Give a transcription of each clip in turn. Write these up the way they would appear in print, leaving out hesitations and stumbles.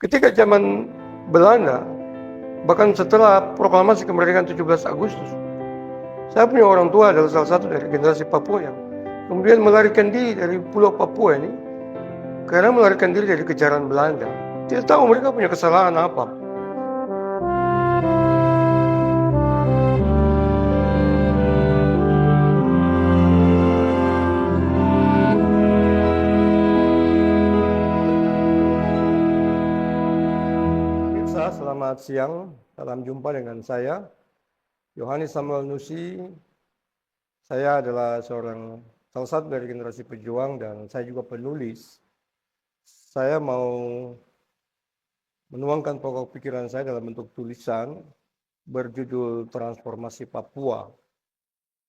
Ketika zaman Belanda, bahkan setelah proklamasi kemerdekaan 17 Agustus, saya punya orang tua adalah salah satu dari generasi Papua yang kemudian melarikan diri dari Pulau Papua ini karena melarikan diri dari kejaran Belanda. Tidak tahu mereka punya kesalahan apa. Pemirsa, selamat siang. Salam jumpa dengan saya, Yohanes Samuel Nusi. Saya adalah salah satu dari generasi pejuang dan saya juga penulis. Saya mau menuangkan pokok pikiran saya dalam bentuk tulisan berjudul Transformasi Papua.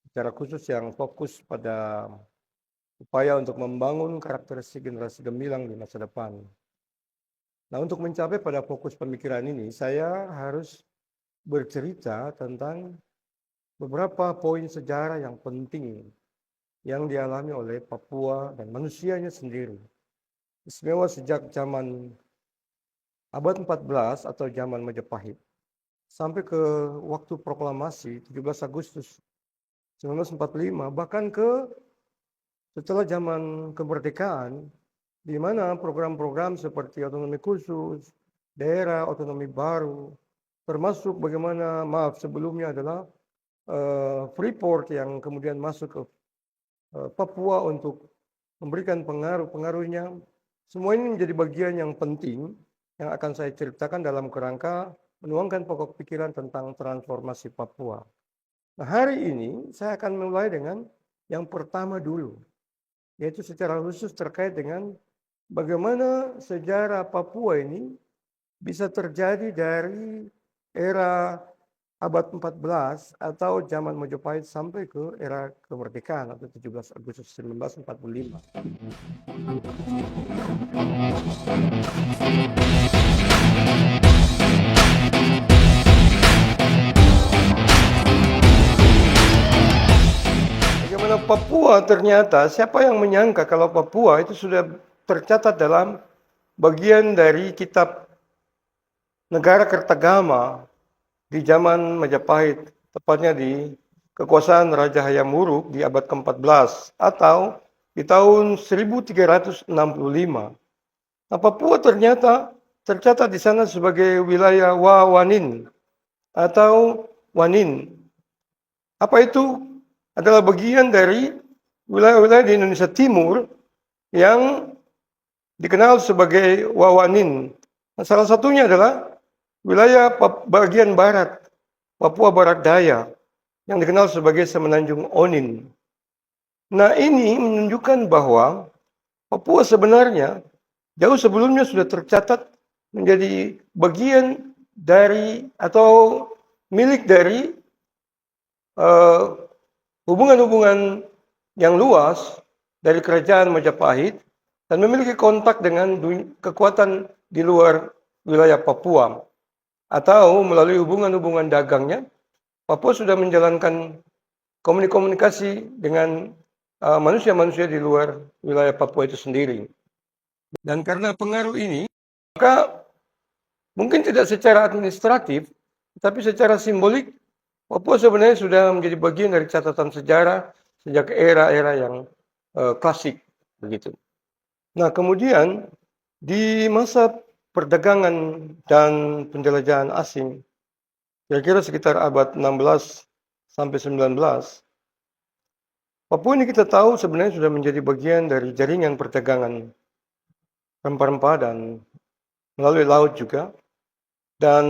Secara khusus yang fokus pada upaya untuk membangun karakteristik generasi gemilang di masa depan. Nah, untuk mencapai pada fokus pemikiran ini, saya harus bercerita tentang beberapa poin sejarah yang penting yang dialami oleh Papua dan manusianya sendiri. Istimewa sejak zaman abad 14 atau zaman Majapahit sampai ke waktu proklamasi 17 Agustus 1945, bahkan ke setelah zaman kemerdekaan, di mana program-program seperti otonomi khusus, daerah otonomi baru, termasuk bagaimana sebelumnya adalah Freeport yang kemudian masuk ke Papua untuk memberikan pengaruhnya. Semua ini menjadi bagian yang penting yang akan saya ceritakan dalam kerangka menuangkan pokok pikiran tentang transformasi Papua. Nah, hari ini saya akan mulai dengan yang pertama dulu, yaitu secara khusus terkait dengan bagaimana sejarah Papua ini bisa terjadi dari era abad 14 atau zaman Majapahit sampai ke era kemerdekaan atau 17 Agustus 1945. Bagaimana Papua ternyata, siapa yang menyangka kalau Papua itu sudah tercatat dalam bagian dari kitab negara Kertagama di zaman Majapahit, tepatnya di kekuasaan Raja Hayam Wuruk di abad ke-14 atau di tahun 1365. Nah, Papua ternyata tercatat di sana sebagai wilayah Wawanin atau Wanin. Apa itu? Adalah bagian dari wilayah-wilayah di Indonesia Timur yang dikenal sebagai Wawanin. Nah, salah satunya adalah wilayah bagian barat, Papua Barat Daya, yang dikenal sebagai Semenanjung Onin. Nah, ini menunjukkan bahwa Papua sebenarnya jauh sebelumnya sudah tercatat menjadi bagian dari atau milik dari hubungan-hubungan yang luas dari kerajaan Majapahit dan memiliki kontak dengan kekuatan di luar wilayah Papua. Atau melalui hubungan-hubungan dagangnya, Papua sudah menjalankan komunikasi dengan manusia-manusia di luar wilayah Papua itu sendiri. Dan karena pengaruh ini, maka mungkin tidak secara administratif, tapi secara simbolik, Papua sebenarnya sudah menjadi bagian dari catatan sejarah sejak era-era yang klasik, begitu. Nah, kemudian di masa perdagangan dan penjelajahan asing, kira-kira sekitar abad 16 sampai 19, Papua ini kita tahu sebenarnya sudah menjadi bagian dari jaringan perdagangan rempah-rempah dan melalui laut juga. Dan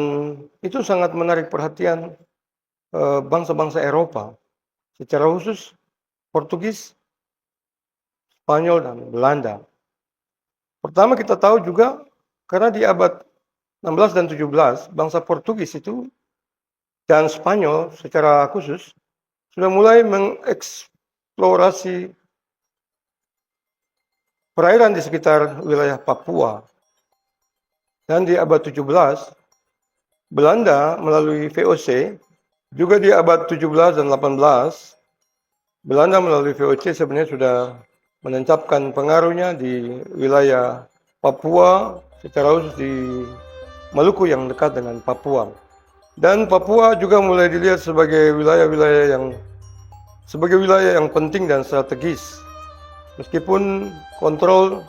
itu sangat menarik perhatian bangsa-bangsa Eropa, secara khusus Portugis, Spanyol, dan Belanda. Pertama kita tahu juga karena di abad 16 dan 17, bangsa Portugis itu dan Spanyol secara khusus sudah mulai mengeksplorasi perairan di sekitar wilayah Papua. Dan di abad 17, Belanda melalui VOC, juga di abad 17 dan 18, Belanda melalui VOC sebenarnya sudah menancapkan pengaruhnya di wilayah Papua secara khusus di Maluku yang dekat dengan Papua. Dan Papua juga mulai dilihat sebagai wilayah yang penting dan strategis. Meskipun kontrol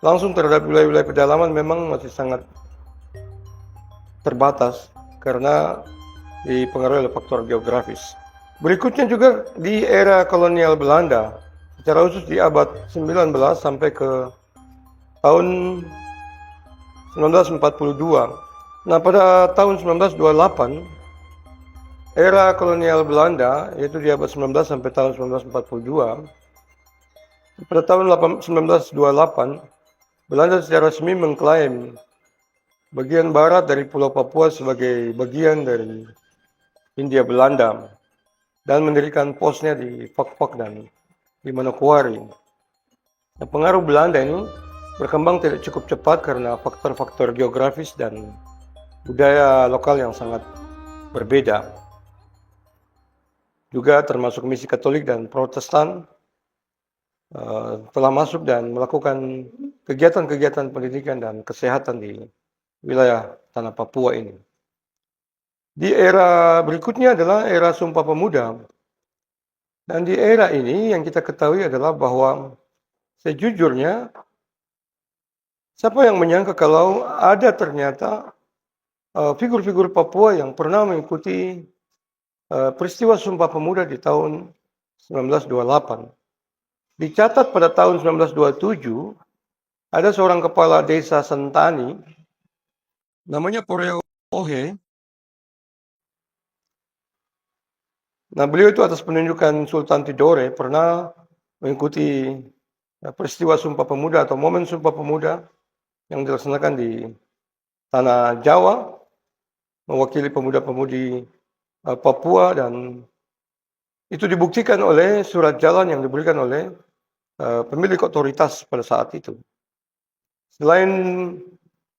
langsung terhadap wilayah-wilayah pedalaman memang masih sangat terbatas karena dipengaruhi oleh faktor geografis. Berikutnya juga di era kolonial Belanda, secara khusus di abad 19 sampai ke tahun 1942. Nah, pada tahun 1928, era kolonial Belanda, yaitu di abad 19 sampai tahun 1942, pada tahun 1928, Belanda secara resmi mengklaim bagian barat dari Pulau Papua sebagai bagian dari Hindia Belanda dan mendirikan posnya di Fak-Fak dan di Manokwari. Nah, pengaruh Belanda ini berkembang tidak cukup cepat karena faktor-faktor geografis dan budaya lokal yang sangat berbeda. Juga termasuk misi Katolik dan Protestan telah masuk dan melakukan kegiatan-kegiatan pendidikan dan kesehatan di wilayah tanah Papua ini. Di era berikutnya adalah era Sumpah Pemuda. Dan di era ini yang kita ketahui adalah bahwa sejujurnya siapa yang menyangka kalau ada ternyata figur-figur Papua yang pernah mengikuti peristiwa Sumpah Pemuda di tahun 1928. Dicatat pada tahun 1927, ada seorang kepala desa Sentani, namanya Poreo Ohe. Nah, beliau itu atas penunjukan Sultan Tidore pernah mengikuti peristiwa Sumpah Pemuda atau momen Sumpah Pemuda yang dilaksanakan di tanah Jawa, mewakili pemuda-pemudi Papua, dan itu dibuktikan oleh surat jalan yang diberikan oleh pemilik otoritas pada saat itu. Selain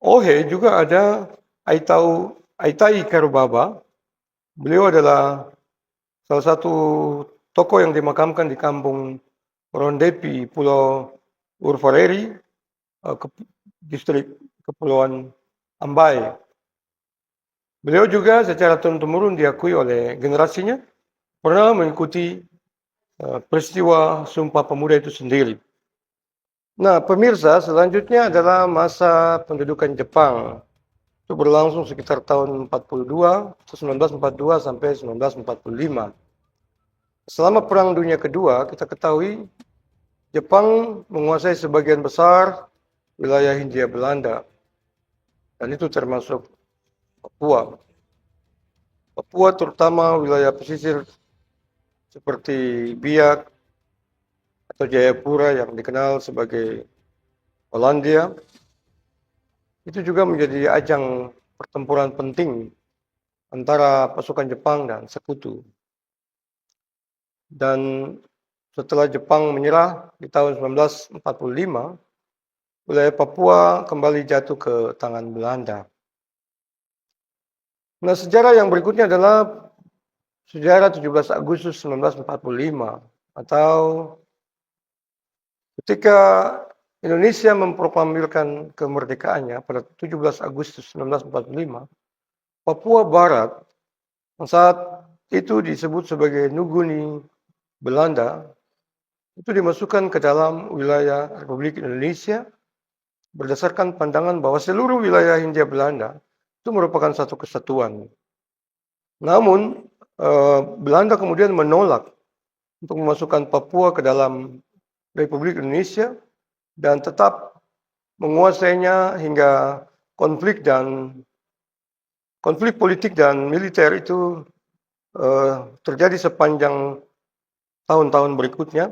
Ohe juga ada Aitai Karubaba. Beliau adalah salah satu tokoh yang dimakamkan di kampung Rondepi, Pulau Urfareri, distrik Kepulauan Ambai. Beliau juga secara turun-temurun diakui oleh generasinya pernah mengikuti peristiwa Sumpah Pemuda itu sendiri. Nah, pemirsa, selanjutnya adalah masa pendudukan Jepang. Itu berlangsung sekitar tahun 1942 sampai 1945. Selama Perang Dunia Kedua, kita ketahui Jepang menguasai sebagian besar wilayah Hindia Belanda. Dan itu termasuk Papua. Papua terutama wilayah pesisir seperti Biak atau Jayapura yang dikenal sebagai Hollandia. Itu juga menjadi ajang pertempuran penting antara pasukan Jepang dan sekutu. Dan setelah Jepang menyerah di tahun 1945, wilayah Papua kembali jatuh ke tangan Belanda. Nah, sejarah yang berikutnya adalah sejarah 17 Agustus 1945 atau ketika Indonesia memproklamirkan kemerdekaannya pada 17 Agustus 1945, Papua Barat yang saat itu disebut sebagai Nuguni Belanda, itu dimasukkan ke dalam wilayah Republik Indonesia berdasarkan pandangan bahwa seluruh wilayah Hindia Belanda itu merupakan satu kesatuan. Namun, Belanda kemudian menolak untuk memasukkan Papua ke dalam Republik Indonesia dan tetap menguasainya hingga konflik politik dan militer itu terjadi sepanjang tahun-tahun berikutnya,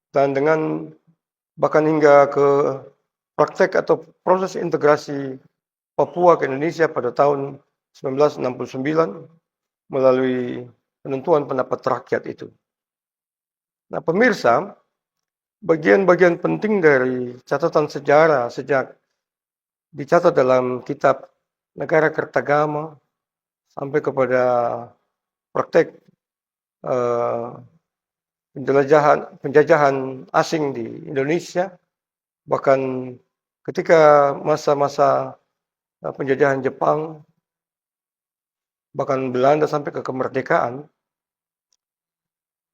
dan dengan bahkan hingga ke praktek atau proses integrasi Papua ke Indonesia pada tahun 1969 melalui penentuan pendapat rakyat itu. Nah, pemirsa, bagian-bagian penting dari catatan sejarah sejak dicatat dalam kitab Negara Kertagama sampai kepada praktek penjajahan asing di Indonesia, bahkan ketika masa-masa penjajahan Jepang, bahkan Belanda sampai ke kemerdekaan,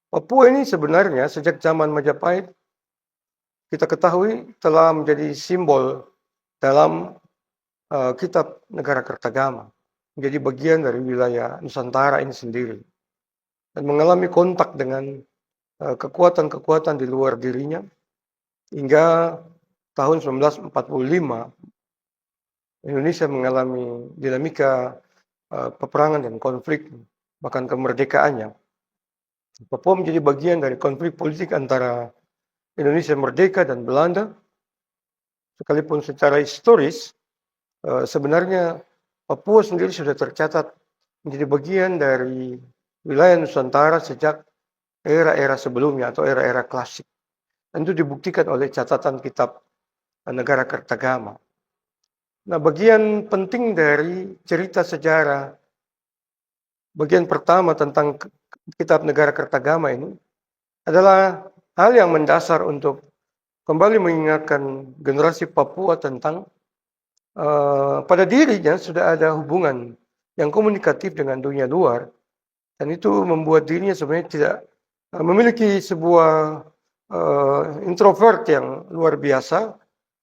Papua ini sebenarnya sejak zaman Majapahit kita ketahui telah menjadi simbol dalam kitab negara Kertagama, menjadi bagian dari wilayah Nusantara ini sendiri, dan mengalami kontak dengan kekuatan-kekuatan di luar dirinya hingga tahun 1945 Indonesia mengalami dinamika peperangan dan konflik, bahkan kemerdekaannya. Papua menjadi bagian dari konflik politik antara Indonesia merdeka dan Belanda, sekalipun secara historis sebenarnya Papua sendiri sudah tercatat menjadi bagian dari wilayah Nusantara sejak era-era sebelumnya atau era-era klasik. Dan itu dibuktikan oleh catatan kitab negara Kertagama. Nah, bagian penting dari cerita sejarah, bagian pertama tentang kitab negara Kertagama ini adalah hal yang mendasar untuk kembali mengingatkan generasi Papua tentang pada dirinya sudah ada hubungan yang komunikatif dengan dunia luar, dan itu membuat dirinya sebenarnya tidak memiliki sebuah introvert yang luar biasa,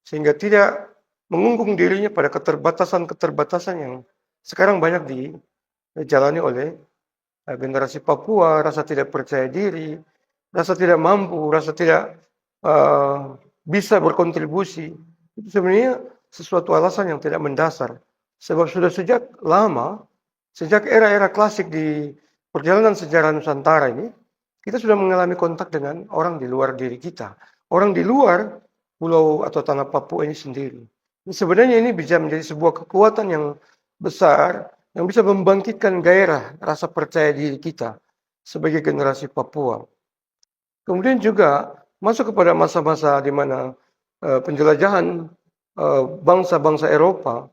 sehingga tidak mengungkung dirinya pada keterbatasan-keterbatasan yang sekarang banyak dijalani oleh generasi Papua, rasa tidak percaya diri, rasa tidak mampu, rasa tidak bisa berkontribusi. Itu sebenarnya sesuatu alasan yang tidak mendasar. Sebab sudah sejak lama, sejak era-era klasik di perjalanan sejarah Nusantara ini, kita sudah mengalami kontak dengan orang di luar diri kita. Orang di luar pulau atau tanah Papua ini sendiri. Sebenarnya ini bisa menjadi sebuah kekuatan yang besar, yang bisa membangkitkan gairah rasa percaya diri kita sebagai generasi Papua. Kemudian juga masuk kepada masa-masa di mana penjelajahan bangsa-bangsa Eropa,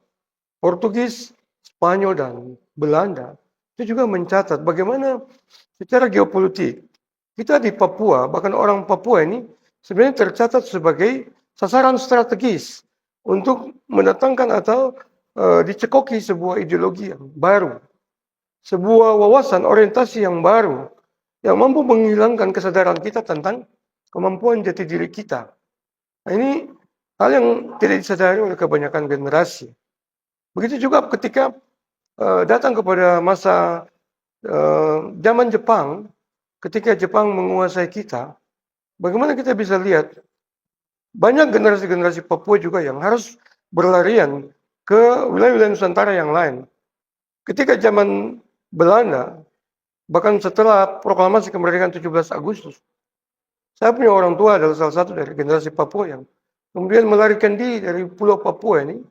Portugis, Spanyol, dan Belanda, itu juga mencatat bagaimana secara geopolitik kita di Papua, bahkan orang Papua ini sebenarnya tercatat sebagai sasaran strategis untuk mendatangkan atau dicekoki sebuah ideologi yang baru, sebuah wawasan orientasi yang baru, yang mampu menghilangkan kesadaran kita tentang kemampuan jati diri kita. Nah, ini hal yang tidak disadari oleh kebanyakan generasi. Begitu juga ketika datang kepada masa zaman Jepang, ketika Jepang menguasai kita, bagaimana kita bisa lihat banyak generasi-generasi Papua juga yang harus berlarian ke wilayah-wilayah Nusantara yang lain. Ketika zaman Belanda, bahkan setelah proklamasi kemerdekaan 17 Agustus, saya punya orang tua adalah salah satu dari generasi Papua yang kemudian melarikan diri dari Pulau Papua ini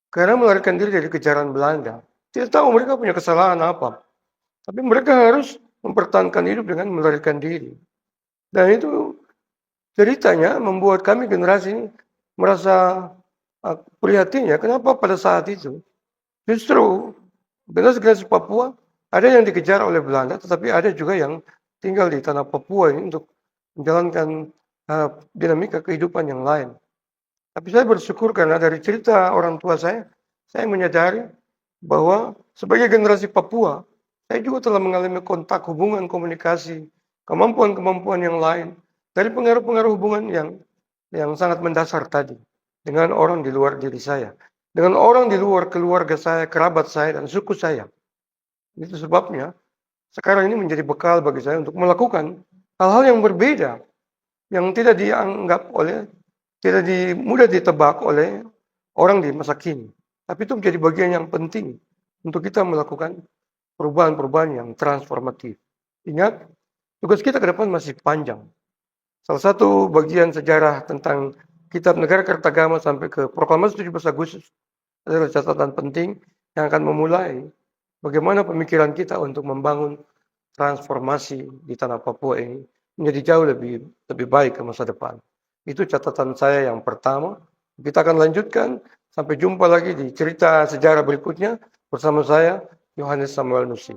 karena melarikan diri dari kejaran Belanda. Tidak tahu mereka punya kesalahan apa, tapi mereka harus mempertahankan hidup dengan melarikan diri. Dan itu ceritanya membuat kami generasi ini merasa prihatin ya, kenapa pada saat itu justru generasi Papua ada yang dikejar oleh Belanda, tetapi ada juga yang tinggal di tanah Papua ini untuk menjalankan dinamika kehidupan yang lain. Tapi saya bersyukur karena dari cerita orang tua saya menyadari bahwa sebagai generasi Papua, saya juga telah mengalami kontak, hubungan, komunikasi, kemampuan-kemampuan yang lain dari pengaruh-pengaruh hubungan yang sangat mendasar tadi dengan orang di luar diri saya, dengan orang di luar keluarga saya, kerabat saya, dan suku saya. Itu sebabnya sekarang ini menjadi bekal bagi saya untuk melakukan hal-hal yang berbeda, yang tidak dianggap oleh, tidak mudah ditebak oleh orang di masa kini. Tapi itu menjadi bagian yang penting untuk kita melakukan perubahan-perubahan yang transformatif. Ingat, tugas kita ke depan masih panjang. Salah satu bagian sejarah tentang kitab negara Kertagama sampai ke proklamasi 17 Agustus adalah catatan penting yang akan memulai bagaimana pemikiran kita untuk membangun transformasi di tanah Papua ini menjadi jauh lebih baik ke masa depan. Itu catatan saya yang pertama. Kita akan lanjutkan. Sampai jumpa lagi di cerita sejarah berikutnya bersama saya, Yohanes Samuel Nusi.